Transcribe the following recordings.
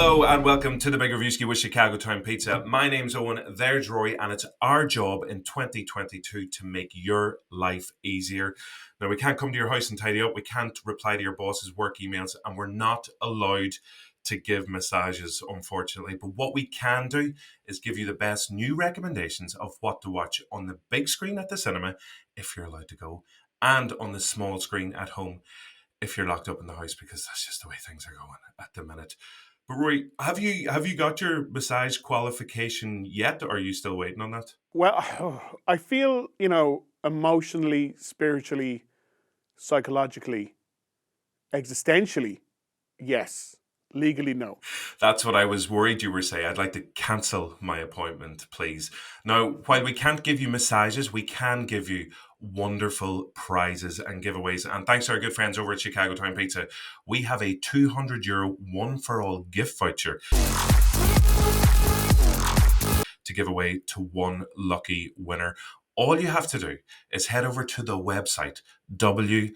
Hello and welcome to the Big Reviewski with Chicago Time Pizza. My name's Eoghan, there's Rory, and it's our job in 2022 to make your life easier. Now, we can't come to your house and tidy up, we can't reply to your boss's work emails, and we're not allowed to give massages, unfortunately. But what we can do is give you the best new recommendations of what to watch on the big screen at the cinema, if you're allowed to go, and on the small screen at home, if you're locked up in the house, because that's just the way things are going at the minute. But Rory, have you got your massage qualification yet, or are you still waiting on that? Well, I feel, emotionally, spiritually, psychologically, existentially, yes. Legally, no. That's what I was worried you were saying. I'd like to cancel my appointment, please. Now, while we can't give you massages, we can give you wonderful prizes and giveaways. And thanks to our good friends over at Chicago Time Pizza, we have a €200 one-for-all gift voucher to give away to one lucky winner. All you have to do is head over to the website www.JOE.ie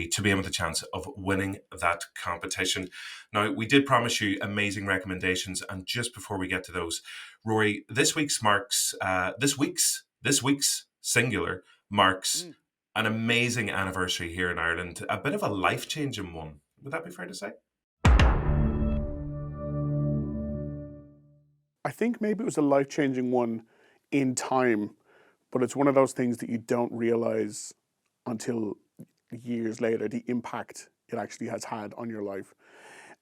to be able to chance of winning that competition. Now, we did promise you amazing recommendations, and just before we get to those, Rory, this week's singular marks an amazing anniversary here in Ireland, a bit of a life-changing one. Would that be fair to say? I think maybe it was a life-changing one in time, but it's one of those things that you don't realize until years later, the impact it actually has had on your life.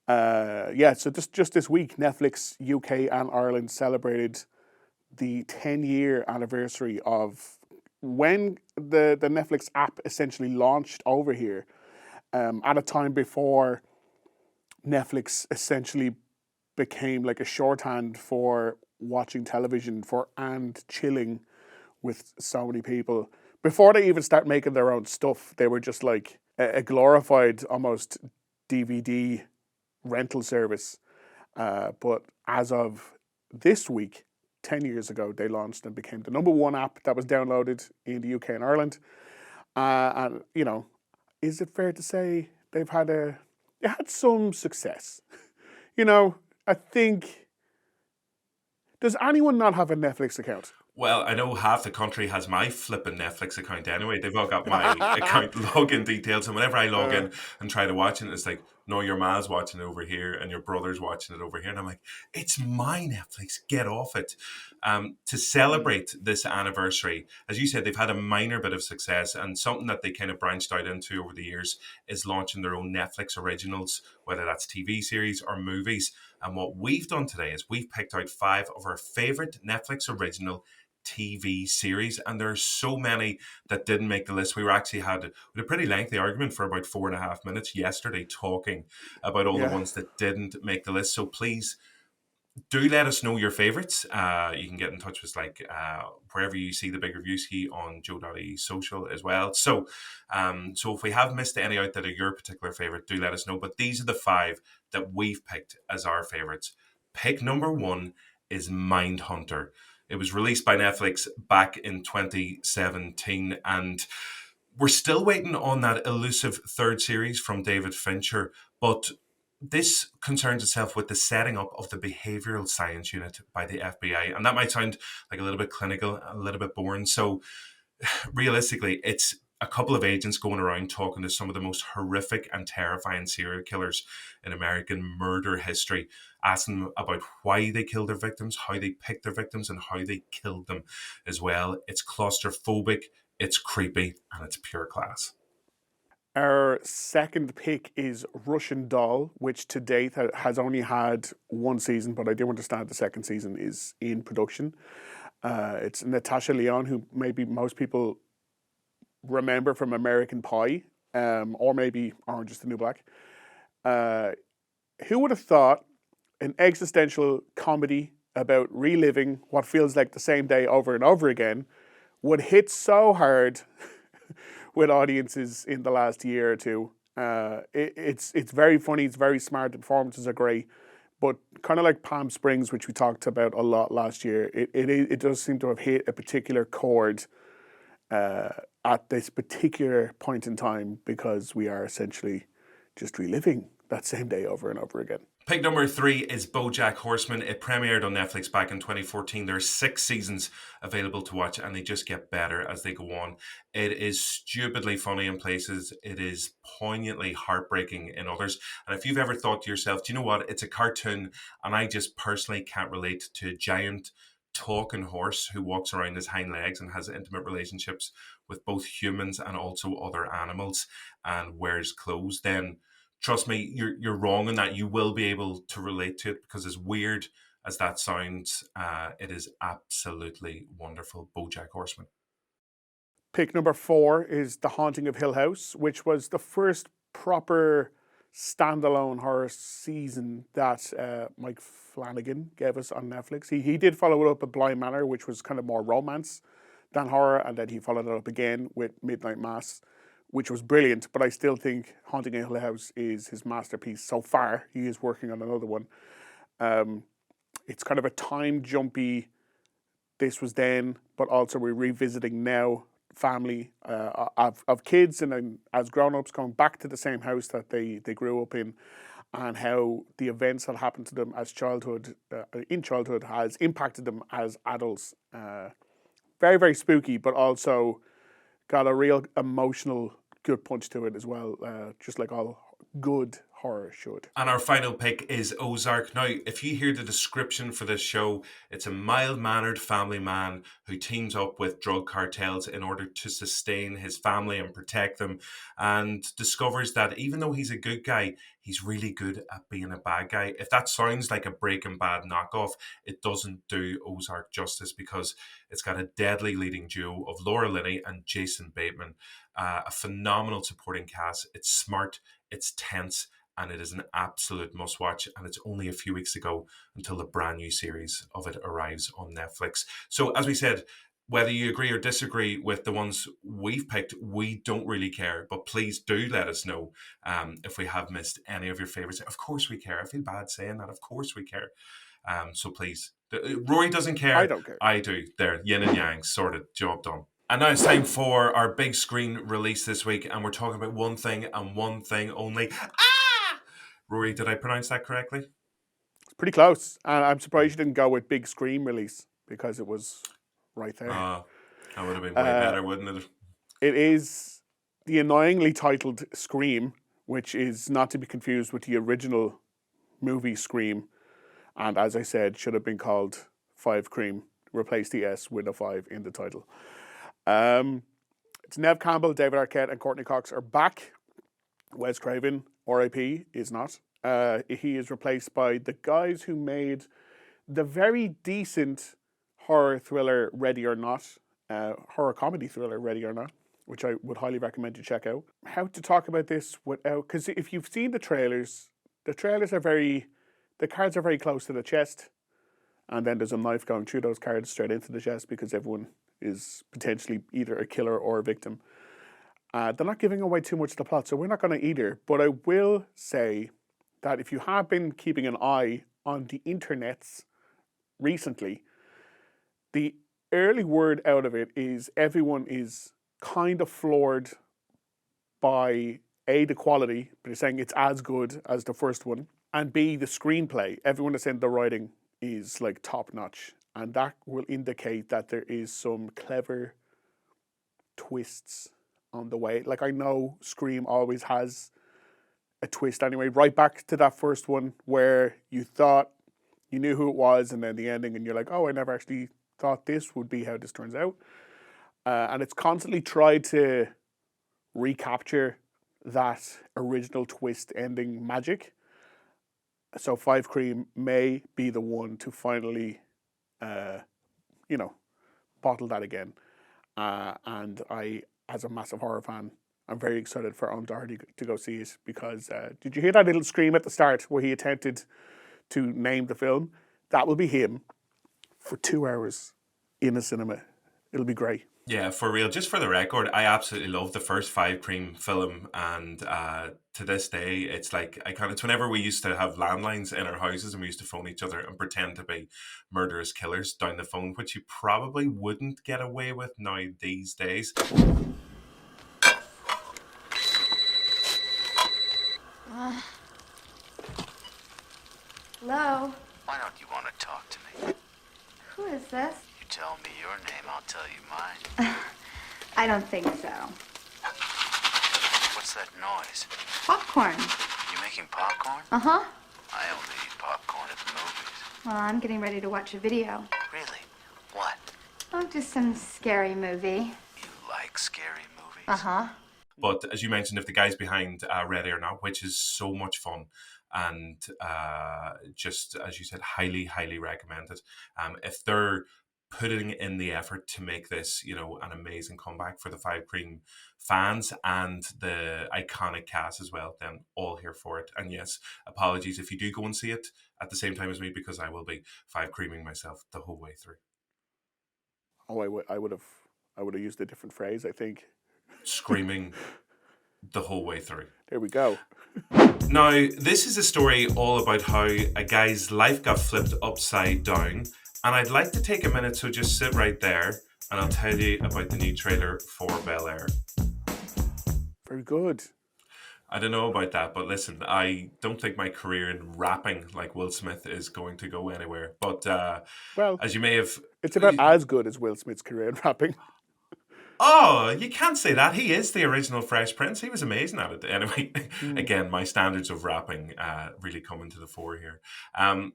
So just this week, Netflix UK and Ireland celebrated the 10-year anniversary of when the Netflix app essentially launched over here, at a time before Netflix essentially became like a shorthand for watching television and chilling with so many people. Before they even start making their own stuff, they were just like a glorified almost DVD rental service. But as of this week, 10 years ago, they launched and became the number one app that was downloaded in the UK and Ireland. And, is it fair to say they had some success? I think, does anyone not have a Netflix account? Well, I know half the country has my flipping Netflix account anyway. They've all got my account login details. And whenever I log in and try to watch it, it's like, no, your ma's watching it over here and your brother's watching it over here. And I'm like, it's my Netflix. Get off it. To celebrate this anniversary, as you said, they've had a minor bit of success, and something that they kind of branched out into over the years is launching their own Netflix originals, whether that's TV series or movies. And what we've done today is we've picked out 5 of our favorite Netflix original TV series, and there are so many that didn't make the list. We had a pretty lengthy argument for about 4.5 minutes yesterday talking about all the ones that didn't make the list. So please do let us know your favorites. You can get in touch with wherever you see the Big Reviewski on JOE.ie social as well. So if we have missed any out that are your particular favorite, do let us know. But these are the 5 that we've picked as our favorites. Pick number 1 is Mindhunter. It was released by Netflix back in 2017, and we're still waiting on that elusive third series from David Fincher, but this concerns itself with the setting up of the behavioral science unit by the FBI, and that might sound like a little bit clinical, a little bit boring. So realistically, it's a couple of agents going around talking to some of the most horrific and terrifying serial killers in American murder history, asking them about why they killed their victims, how they picked their victims, and how they killed them as well. It's claustrophobic, it's creepy, and it's pure class. Our second pick is Russian Doll, which to date has only had one season, but I do understand the second season is in production. It's Natasha Lyonne, who maybe most people remember from American Pie, or maybe Orange is the New Black. Who would have thought an existential comedy about reliving what feels like the same day over and over again would hit so hard with audiences in the last year or two? It's very funny, it's very smart, the performances are great, but kind of like Palm Springs, which we talked about a lot last year, it does seem to have hit a particular chord at this particular point in time, because we are essentially just reliving that same day over and over again. Pick number 3 is BoJack Horseman. It premiered on Netflix back in 2014. There are 6 seasons available to watch, and they just get better as they go on. It is stupidly funny in places. It is poignantly heartbreaking in others. And if you've ever thought to yourself, do you know what? It's a cartoon, and I just personally can't relate to a giant talking horse who walks around his hind legs and has intimate relationships with both humans and also other animals and wears clothes, then trust me, you're wrong in that. You will be able to relate to it, because as weird as that sounds, it is absolutely wonderful. BoJack Horseman. Pick number 4 is The Haunting of Hill House, which was the first proper standalone horror season that Mike Flanagan gave us on Netflix. He did follow it up with Blind Manor, which was kind of more romance than horror, and then he followed it up again with Midnight Mass, which was brilliant. But I still think Haunting of Hill House is his masterpiece so far. He is working on another one. It's kind of a time jumpy, this was then, but also we're revisiting now family of kids and then as grown-ups coming back to the same house that they grew up in, and how the events that happened to them as in childhood has impacted them as adults. Very, very spooky, but also got a real emotional good punch to it as well, just like all good horror should. And our final pick is Ozark. Now, if you hear the description for this show, it's a mild-mannered family man who teams up with drug cartels in order to sustain his family and protect them, and discovers that even though he's a good guy, he's really good at being a bad guy. If that sounds like a Breaking Bad knockoff, it doesn't do Ozark justice, because it's got a deadly leading duo of Laura Linney and Jason Bateman. A phenomenal supporting cast. It's smart, it's tense, and it is an absolute must-watch. And it's only a few weeks ago until the brand new series of it arrives on Netflix. So, as we said, whether you agree or disagree with the ones we've picked, we don't really care. But please do let us know if we have missed any of your favorites. Of course we care. I feel bad saying that. Of course we care. So please. Rory doesn't care. I don't care. I do. There, yin and yang, sorted, job done. And now it's time for our big screen release this week, and we're talking about one thing and one thing only. Rory, did I pronounce that correctly? It's pretty close. And I'm surprised you didn't go with big screen release, because it was right there. That would have been way better, wouldn't it? It is the annoyingly titled Scream, which is not to be confused with the original movie Scream. And as I said, should have been called Five Cream. Replace the S with a 5 in the title. It's Neve Campbell, David Arquette, and Courtney Cox are back. Wes Craven, RIP, is not. He is replaced by the guys who made the very decent horror thriller Ready or Not, horror comedy thriller Ready or Not, which I would highly recommend you check out. How to talk about this without, because if you've seen the trailers are the cards are very close to the chest, and then there's a knife going through those cards straight into the chest, because everyone is potentially either a killer or a victim. They're not giving away too much of the plot, so we're not going to either. But I will say that if you have been keeping an eye on the internets recently, the early word out of it is everyone is kind of floored by A, the quality, but they're saying it's as good as the first one, and B, the screenplay. Everyone is saying the writing is like top notch, and that will indicate that there is some clever twists on the way. Like, I know Scream always has a twist anyway, right back to that first one where you thought you knew who it was, and then the ending, and you're like, oh, I never actually thought this would be how this turns out. And it's constantly tried to recapture that original twist ending magic. So Five Cream may be the one to finally, bottle that again. And I, as a massive horror fan, I'm very excited for Owen Doherty to go see it, because did you hear that little scream at the start where he attempted to name the film? That will be him for 2 hours in a cinema. It'll be great. Yeah, for real. Just for the record, I absolutely love the first Five Cream film, and to this day, it's like it's whenever we used to have landlines in our houses and we used to phone each other and pretend to be murderous killers down the phone, which you probably wouldn't get away with now these days. Hello? Why don't you want to talk to me? Who is this? You tell me your name, I'll tell you mine. I don't think so. What's that noise? Popcorn. You making popcorn? Uh-huh. I only eat popcorn at the movies. Well, I'm getting ready to watch a video. Really? What? Oh, just some scary movie. You like scary movies? Uh-huh. But as you mentioned, if the guys behind Red Air Now, which is so much fun and just, as you said, highly, highly recommended. If they're putting in the effort to make this, an amazing comeback for the Five Cream fans and the iconic cast as well, then all here for it. And yes, apologies if you do go and see it at the same time as me, because I will be Five Creaming myself the whole way through. Oh, I would have used a different phrase, I think. Screaming the whole way through. There we go. Now, this is a story all about how a guy's life got flipped upside down, and I'd like to take a minute, so just sit right there and I'll tell you about the new trailer for Bel-Air. Very good. I don't know about that, but listen, I don't think my career in rapping like Will Smith is going to go anywhere. But Well, as you may have... it's about as good as Will Smith's career in rapping. Oh, you can't say that. He is the original Fresh Prince. He was amazing at it. Anyway, again, my standards of rapping really coming to the fore here.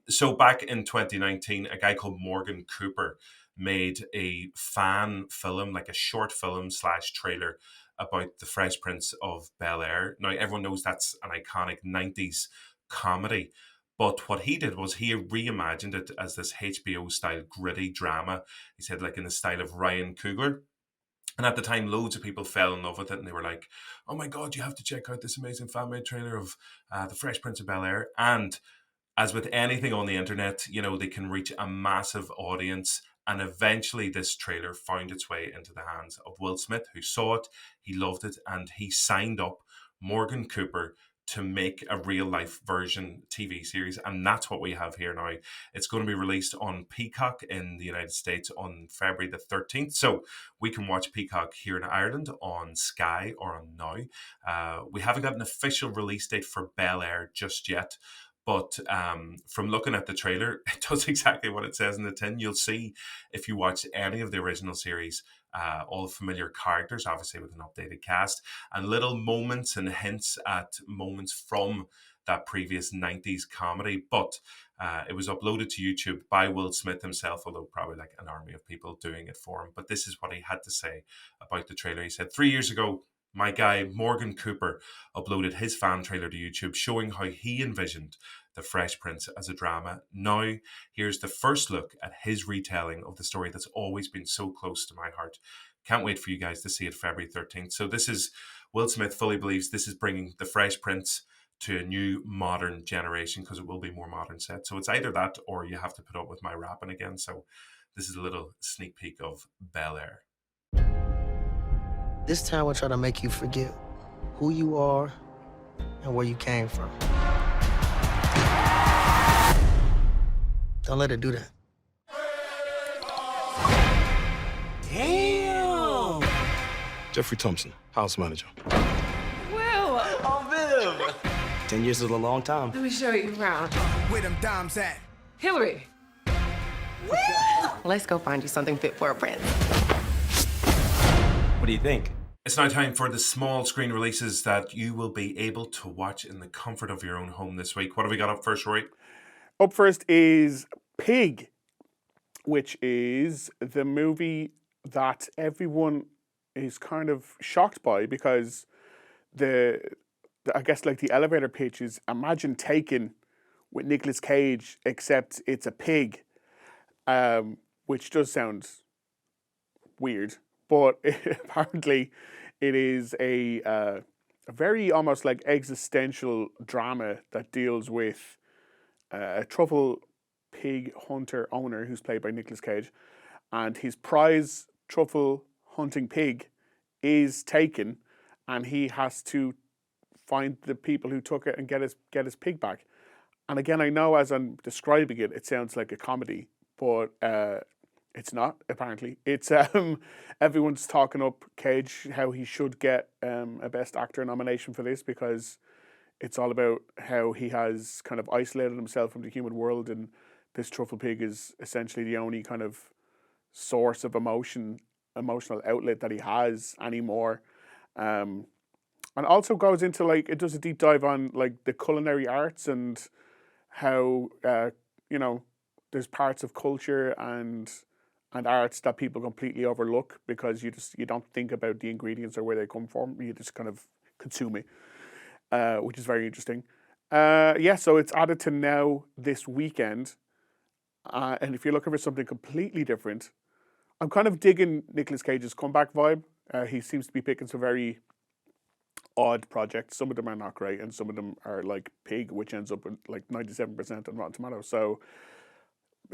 So back in 2019, a guy called Morgan Cooper made a fan film, like a short film / trailer about the Fresh Prince of Bel-Air. Now, everyone knows that's an iconic 90s comedy. But what he did was he reimagined it as this HBO-style gritty drama. He said, like in the style of Ryan Coogler. And at the time, loads of people fell in love with it, and they were like, "Oh my God, you have to check out this amazing fan-made trailer of the Fresh Prince of Bel-Air." And as with anything on the internet, they can reach a massive audience. And eventually, this trailer found its way into the hands of Will Smith, who saw it, he loved it, and he signed up Morgan Cooper to make a real life version TV series. And that's what we have here now. It's going to be released on Peacock in the United States on February the 13th. So we can watch Peacock here in Ireland on Sky or on Now. We haven't got an official release date for Bel-Air just yet. But from looking at the trailer, it does exactly what it says in the tin. You'll see, if you watch any of the original series, all familiar characters, obviously with an updated cast, and little moments and hints at moments from that previous 90s comedy. But it was uploaded to YouTube by Will Smith himself, although probably like an army of people doing it for him. But this is what he had to say about the trailer. He said, 3 years ago, my guy Morgan Cooper uploaded his fan trailer to YouTube showing how he envisioned The Fresh Prince as a drama. Now, here's the first look at his retelling of the story that's always been so close to my heart. Can't wait for you guys to see it February 13th. So this is, Will Smith fully believes this is bringing The Fresh Prince to a new modern generation, because it will be more modern set. So it's either that or you have to put up with my rapping again. So this is a little sneak peek of Bel-Air. This time we'll try to make you forget who you are and where you came from. Don't let it do that. Damn! Jeffrey Thompson, house manager. Will! Oh, Viv! 10 years is a long time. Let me show you around. Where them dimes at? Hillary! Let's go find you something fit for a prince. What do you think? It's now time for the small screen releases that you will be able to watch in the comfort of your own home this week. What have we got up first, Rory? Up first is Pig, which is the movie that everyone is kind of shocked by, because I guess like the elevator pitch is, imagine Taken with Nic Cage, except it's a pig, which does sound weird, but apparently it is a very almost like existential drama that deals with a truffle pig hunter owner who's played by Nic Cage, and his prize truffle hunting pig is taken, and he has to find the people who took it and get his pig back. And again, I know as I'm describing it, it sounds like a comedy, but it's not, apparently. It's everyone's talking up Cage, how he should get a Best Actor nomination for this, because It's all about how he has kind of isolated himself from the human world, and this truffle pig is essentially the only kind of source of emotional outlet that he has anymore. Um, and also goes into like it does a deep dive on like the culinary arts and how you know there's parts of culture and arts that people completely overlook because you don't think about the ingredients or where they come from. You just kind of consume it, which is very interesting. Yeah, so it's added to now this weekend, and if you're looking for something completely different, I'm kind of digging Nicolas Cage's comeback vibe. He seems to be picking some very odd projects. Some of them are not great, and some of them are like Pig, which ends up with like 97% on Rotten Tomatoes. So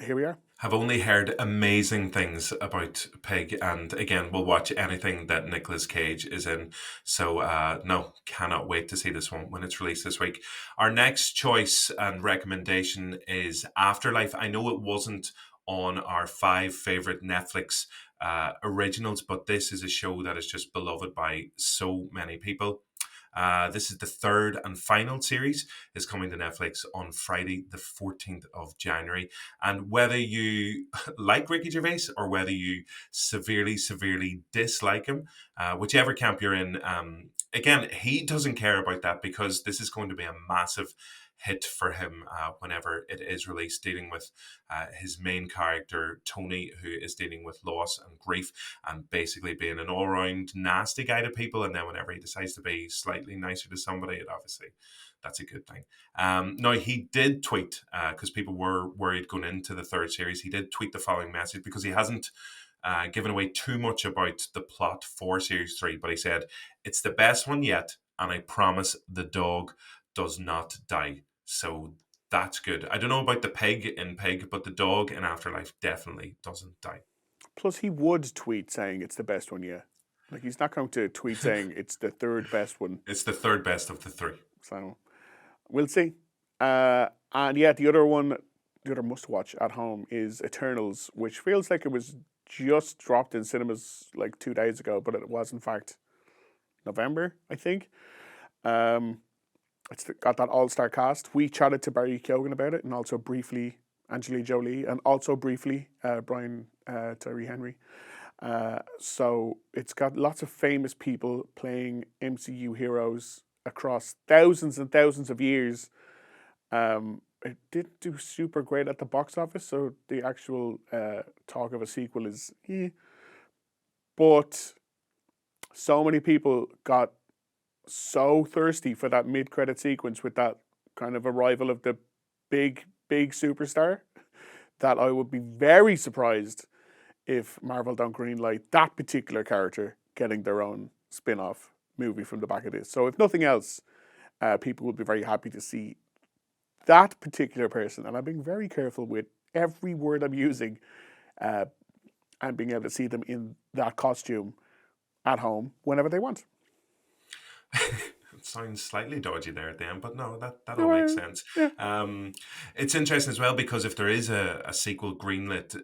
here we are. Have only heard amazing things about Pig, and again, we'll watch anything that Nicolas Cage is in. So, no, cannot wait to see this one when it's released this week. Our next choice and recommendation is Afterlife. I know it wasn't on our 5 favorite Netflix originals, but this is a show that is just beloved by so many people. This is the 3rd and final series. Is coming to Netflix on Friday, the 14th of January. And whether you like Ricky Gervais or whether you severely, severely dislike him, whichever camp you're in, again, he doesn't care about that because this is going to be a massive hit for him whenever it is released, dealing with his main character, Tony, who is dealing with loss and grief and basically being an all-round nasty guy to people. And then whenever he decides to be slightly nicer to somebody, it obviously, that's a good thing. Now, he did tweet, because people were worried going into the 3rd series, he did tweet the following message because he hasn't given away too much about the plot for Series 3, but he said, "It's the best one yet, and I promise the dog does not die." So that's good. I don't know about the pig in Pig, but the dog in Afterlife definitely doesn't die. Plus, he would tweet saying it's the best one yet. Like he's not going to tweet saying it's the 3rd best one. It's the 3rd best of the 3. So we'll see. And yeah, the other must watch at home is Eternals, which feels like it was just dropped in cinemas like 2 days ago, but it was in fact November, I think. It's got that all-star cast. We chatted to Barry Keoghan about it, and also briefly Angelina Jolie, and also briefly Brian Tyree Henry. So it's got lots of famous people playing MCU heroes across thousands and thousands of years. It didn't do super great at the box office, so the actual talk of a sequel is But so many people got so thirsty for that mid-credit sequence with that kind of arrival of the big superstar that I would be very surprised if Marvel don't greenlight that particular character getting their own spin-off movie from the back of this. So if nothing else, people will be very happy to see that particular person, and I'm being very careful with every word I'm using, and being able to see them in that costume at home whenever they want. It sounds slightly dodgy there at the end, but no, that all makes sense. Yeah. It's interesting as well because if there is a sequel greenlit,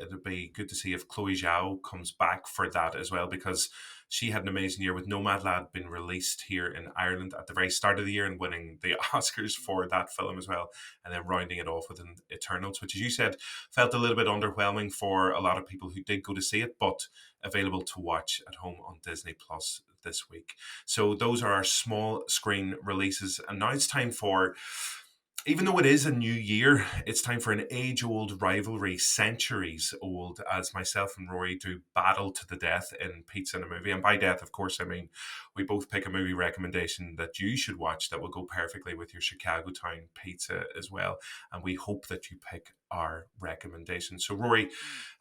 it'll be good to see if Chloe Zhao comes back for that as well, because she had an amazing year with Nomadland being released here in Ireland at the very start of the year and winning the Oscars for that film as well, and then rounding it off with an Eternals, which, as you said, felt a little bit underwhelming for a lot of people who did go to see it, but available to watch at home on Disney Plus this week. So those are our small screen releases, and now it's time for, even though it is a new year, it's time for an age-old rivalry, centuries old, as myself and Rory do battle to the death in Pizza and a Movie. And by death, of course, I mean we both pick a movie recommendation that you should watch that will go perfectly with your Chicago Town pizza as well. And we hope that you pick our recommendation. So Rory,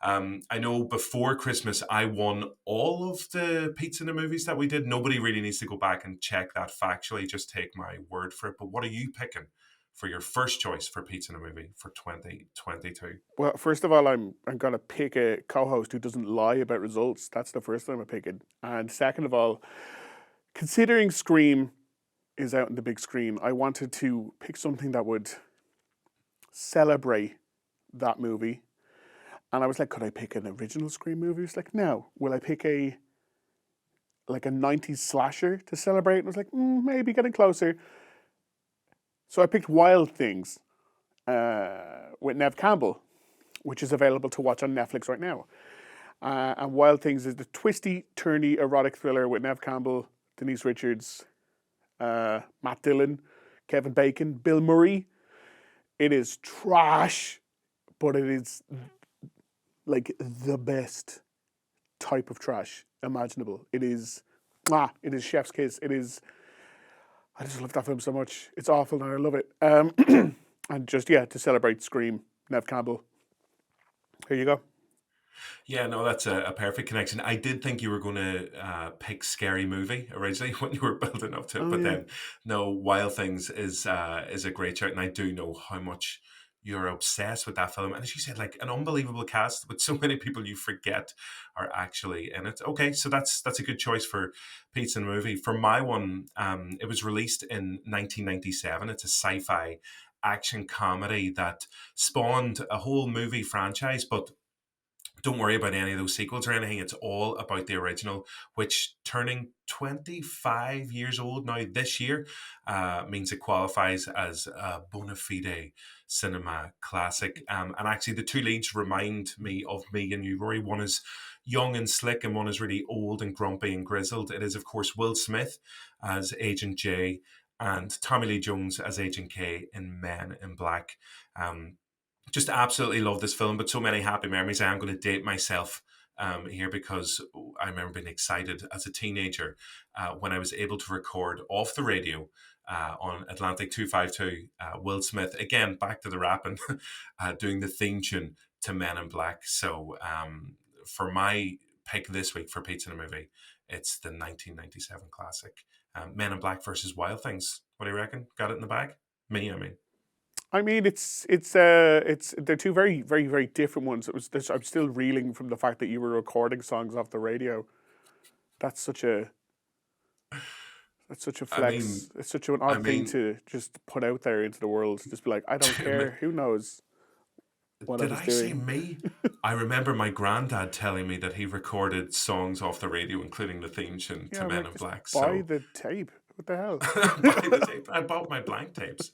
I know before Christmas I won all of the Pizza and a Movies that we did. Nobody really needs to go back and check that factually. Just take my word for it. But what are you picking for your first choice for Pizza and a Movie for 2022? Well, first of all, I'm going to pick a co-host who doesn't lie about results. That's the first thing I'm picking. And second of all, considering Scream is out on the big screen, I wanted to pick something that would celebrate that movie. And I was like, could I pick an original Scream movie? It's like, no. Will I pick a 90s slasher to celebrate? And I was like, maybe getting closer. So I picked Wild Things with Nev Campbell, which is available to watch on Netflix right now. And Wild Things is the twisty, turny, erotic thriller with Nev Campbell, Denise Richards, Matt Dillon, Kevin Bacon, Bill Murray. It is trash, but it is like the best type of trash imaginable. It is chef's kiss. It is. I just love that film so much. It's awful and I love it. And just to celebrate Scream, Nev Campbell. Here you go. Yeah, no, that's a perfect connection. I did think you were going to pick Scary Movie originally when you were building up to it, but then no, Wild Things is a great shout, and I do know how much you're obsessed with that film. And as you said, like an unbelievable cast with so many people you forget are actually in it. Okay, so that's a good choice for Pizza and Movie. For my one, it was released in 1997. It's a sci-fi action comedy that spawned a whole movie franchise, but don't worry about any of those sequels or anything. It's all about the original, which turning 25 years old now this year means it qualifies as a bona fide cinema classic. And actually, the two leads remind me of me and you, Rory. One is young and slick, and one is really old and grumpy and grizzled. It is, of course, Will Smith as Agent J and Tommy Lee Jones as Agent K in Men in Black. Just absolutely love this film, but so many happy memories. I am going to date myself here because I remember being excited as a teenager when I was able to record off the radio on Atlantic 252 Will Smith, again, back to the rapping, doing the theme tune to Men in Black. So for my pick this week for Pizza and a Movie, it's the 1997 classic, Men in Black versus Wild Things. What do you reckon? Got it in the bag? Me, I mean. I mean, it's they're two very, very, very different ones. I'm still reeling from the fact that you were recording songs off the radio. That's such a flex. I mean, it's such an odd thing to just put out there into the world. Just be like, I don't care. Who knows what did I was I doing? say me? I remember my granddad telling me that he recorded songs off the radio, including the theme tune to Men in Black. Buy the tape. What the hell? Buy the tape. I bought my blank tapes.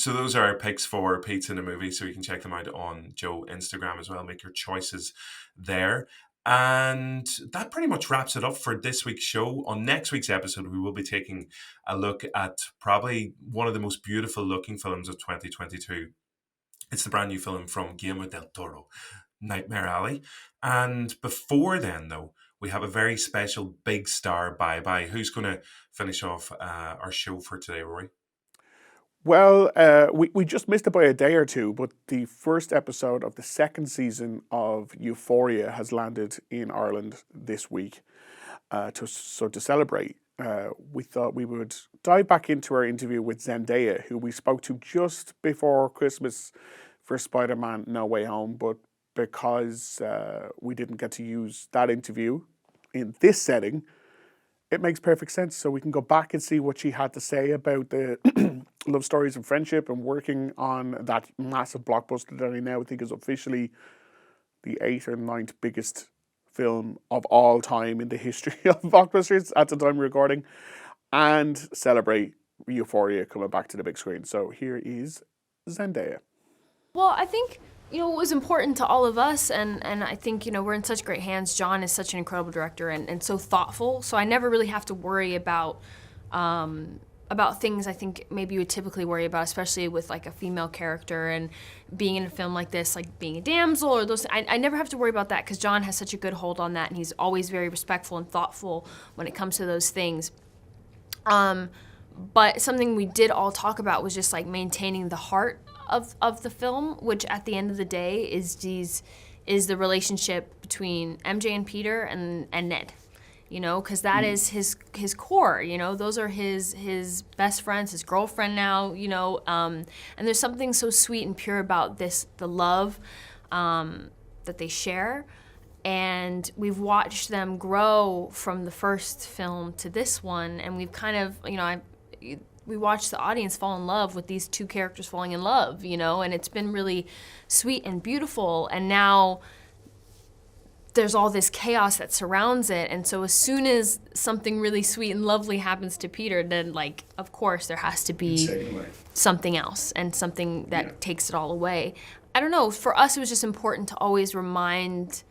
So those are our picks for Pizza and a Movie. So you can check them out on Joe Instagram as well. Make your choices there. And that pretty much wraps it up for this week's show. On next week's episode, we will be taking a look at probably one of the most beautiful looking films of 2022. It's the brand new film from Guillermo del Toro, Nightmare Alley. And before then, though, we have a very special big star bye-bye. Who's going to finish off our show for today, Rory? Well, we just missed it by a day or two, but the first episode of the second season of Euphoria has landed in Ireland this week. To celebrate, we thought we would dive back into our interview with Zendaya, who we spoke to just before Christmas for Spider-Man No Way Home, but because we didn't get to use that interview in this setting, it makes perfect sense. So we can go back and see what she had to say about the love stories and friendship and working on that massive blockbuster that I now think is officially the 8th or 9th biggest film of all time in the history of blockbusters at the time of recording, and celebrate Euphoria coming back to the big screen. So here is Zendaya. Well, I think, it was important to all of us, and I think, we're in such great hands. John is such an incredible director and so thoughtful, so I never really have to worry about things I think maybe you would typically worry about, especially with like a female character and being in a film like this, like being a damsel or those. I never have to worry about that because John has such a good hold on that, and he's always very respectful and thoughtful when it comes to those things. But something we did all talk about was just like maintaining the heart of the film, which at the end of the day is the relationship between MJ and Peter and Ned, because that is his core, those are his best friends, his girlfriend now, and there's something so sweet and pure about the love that they share. And we've watched them grow from the first film to this one, and we've kind of, we watched the audience fall in love with these two characters falling in love, and it's been really sweet and beautiful. And now there's all this chaos that surrounds it, and so as soon as something really sweet and lovely happens to Peter, then like, of course, there has to be something else and something that takes it all away. I don't know, for us it was just important to always remind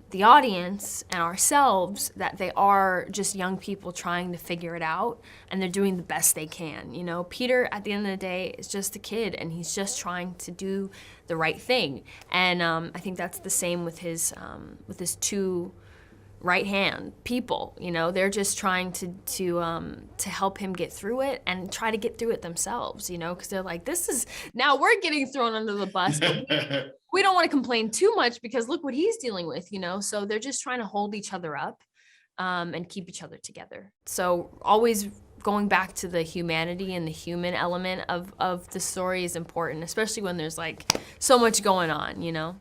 the audience and ourselves that they are just young people trying to figure it out, and they're doing the best they can. You know, Peter at the end of the day is just a kid, and he's just trying to do the right thing. And I think that's the same with his two right-hand people. You know, they're just trying to help him get through it and try to get through it themselves. You know, because they're like, this is, now we're getting thrown under the bus. But we don't want to complain too much because look what he's dealing with, you know? So they're just trying to hold each other up and keep each other together. So always going back to the humanity and the human element of the story is important, especially when there's like so much going on, you know?